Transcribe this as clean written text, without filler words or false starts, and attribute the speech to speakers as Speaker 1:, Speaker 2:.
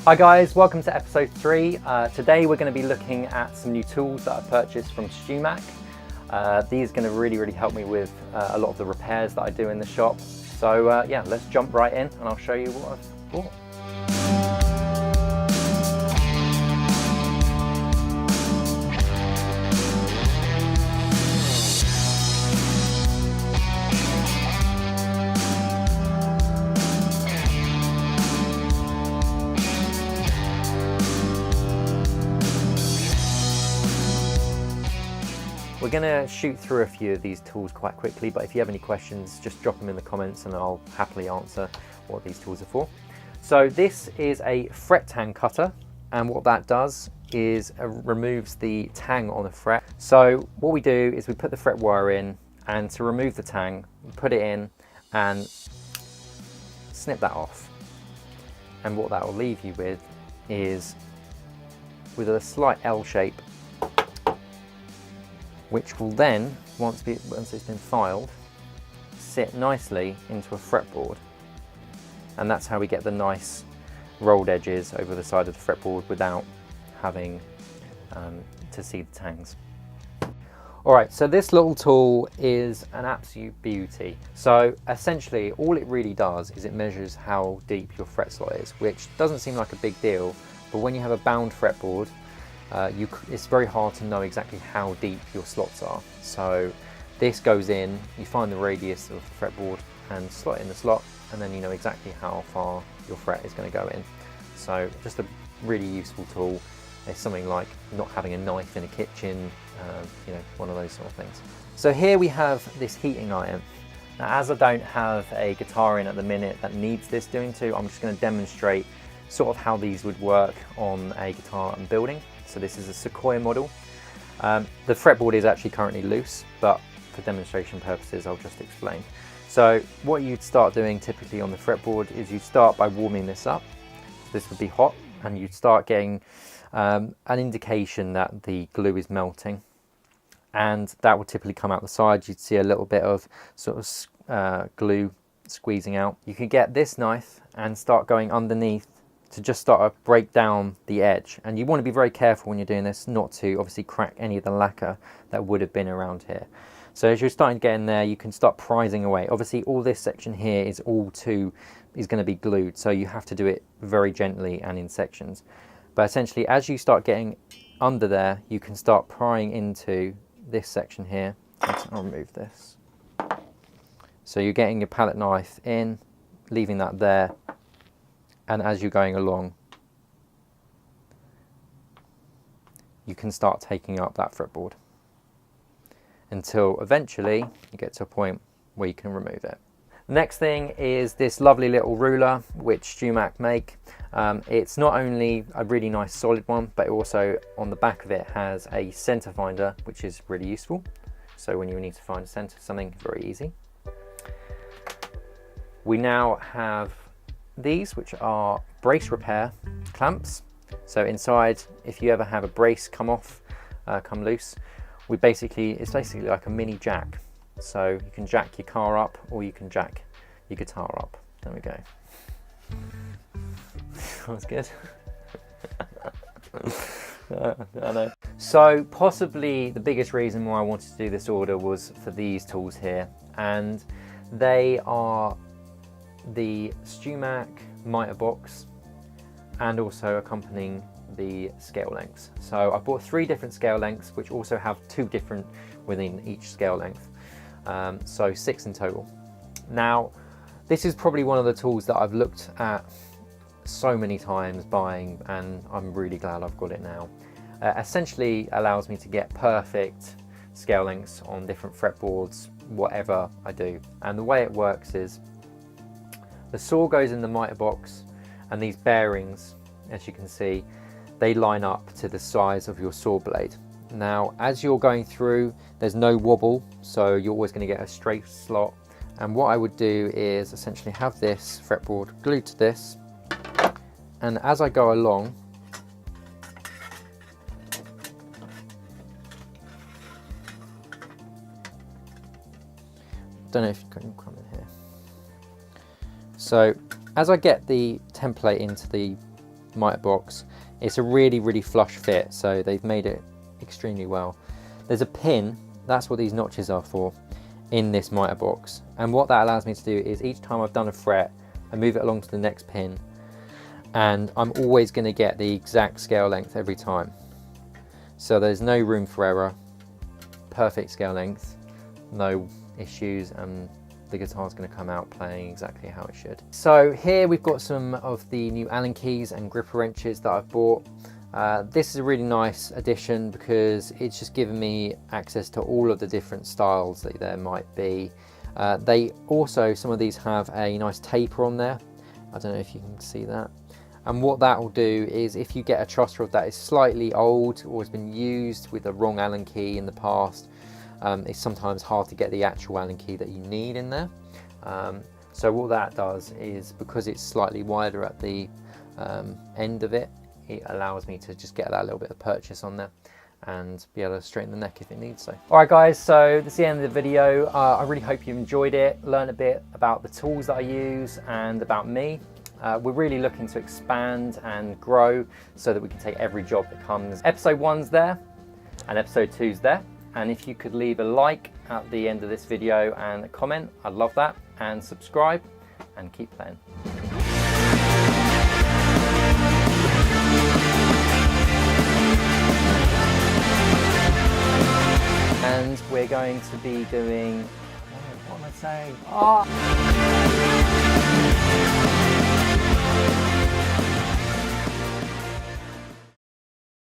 Speaker 1: Hi guys, welcome to episode 3. Today we're going to be looking at some new tools that I've purchased from StewMac. These are going to really help me with a lot of the repairs that I do in the shop. So yeah, let's jump right in and I'll show you what I've bought. We're going to shoot through a few of these tools quite quickly, but if you have any questions, just drop them in the comments and I'll happily answer what these tools are for. So this is a fret tang cutter, and what that does is removes the tang on the fret. So what we do is we put the fret wire in, and to remove the tang, we put it in and snip that off. And what that will leave you with is with a slight L shape, which will then, once it's been filed, sit nicely into a fretboard. And that's how we get the nice rolled edges over the side of the fretboard without having to see the tangs. Alright, so this little tool is an absolute beauty. So essentially all it really does is it measures how deep your fret slot is, which doesn't seem like a big deal, but when you have a bound fretboard, it's very hard to know exactly how deep your slots are. So this goes in, you find the radius of the fretboard and slot in the slot, and then you know exactly how far your fret is going to go in. So just a really useful tool. It's something like not having a knife in a kitchen, you know, one of those sort of things. So here we have this heating iron. Now, as I don't have a guitar in at the minute that needs this doing to, I'm just going to demonstrate sort of how these would work on a guitar I'm building. So this is a Sequoia model. The fretboard is actually currently loose, but for demonstration purposes I'll just explain. So what you'd start doing typically on the fretboard is you'd start by warming this up. So this would be hot, and you'd start getting an indication that the glue is melting, and that would typically come out the side. You'd see a little bit of sort of glue squeezing out. You could get this knife and start going underneath to just start to break down the edge, and you want to be very careful when you're doing this not to obviously crack any of the lacquer that would have been around here. So as you're starting to get in there, you can start prizing away. Obviously all this section here is going to be glued, so you have to do it very gently and in sections. But essentially as you start getting under there, you can start prying into this section here. I'll remove this. So you're getting your palette knife in, leaving that there, and as you're going along, you can start taking up that fretboard until eventually you get to a point where you can remove it. The next thing is this lovely little ruler which StewMac make. It's not only a really nice solid one, but also on the back of it has a center finder, which is really useful. So when you need to find a center of something, very easy. We now have these, which are brace repair clamps. So inside, if you ever have a brace come off, come loose, it's basically like a mini jack. So you can jack your car up, or you can jack your guitar up. There we go. That's good. I know. So possibly the biggest reason why I wanted to do this order was for these tools here, and they are the StewMac miter box and also accompanying the scale lengths. So I bought 3 different scale lengths, which also have 2 different within each scale length, so 6 in total. Now this is probably one of the tools that I've looked at so many times buying, and I'm really glad I've got it now. Essentially allows me to get perfect scale lengths on different fretboards, whatever I do. And the way it works is the saw goes in the miter box, and these bearings, as you can see, they line up to the size of your saw blade. Now as you're going through, there's no wobble, so you're always going to get a straight slot. And what I would do is essentially have this fretboard glued to this, and as I go along, don't know if you can come in here. So as I get the template into the miter box. It's a really flush fit, so they've made it extremely well. There's a pin, that's what these notches are for, in this miter box, and what that allows me to do is each time I've done a fret, I move it along to the next pin, and I'm always going to get the exact scale length every time. So there's no room for error, perfect scale length, no issues, and the guitar's going to come out playing exactly how it should. So here we've got some of the new Allen keys and gripper wrenches that I've bought. This is a really nice addition because it's just given me access to all of the different styles that there might be. They also, some of these have a nice taper on there. I don't know if you can see that. And what that will do is if you get a truss rod that is slightly old or has been used with the wrong Allen key in the past, it's sometimes hard to get the actual Allen key that you need in there. So what that does is, because it's slightly wider at the end of it, it allows me to just get that little bit of purchase on there and be able to straighten the neck if it needs so. Alright guys, so that's the end of the video. I really hope you enjoyed it, learn a bit about the tools that I use and about me. We're really looking to expand and grow so that we can take every job that comes. Episode 1's there and episode 2's there, and if you could leave a like at the end of this video and a comment, I'd love that, and subscribe and keep playing. And we're going to be doing, what am I saying? Oh.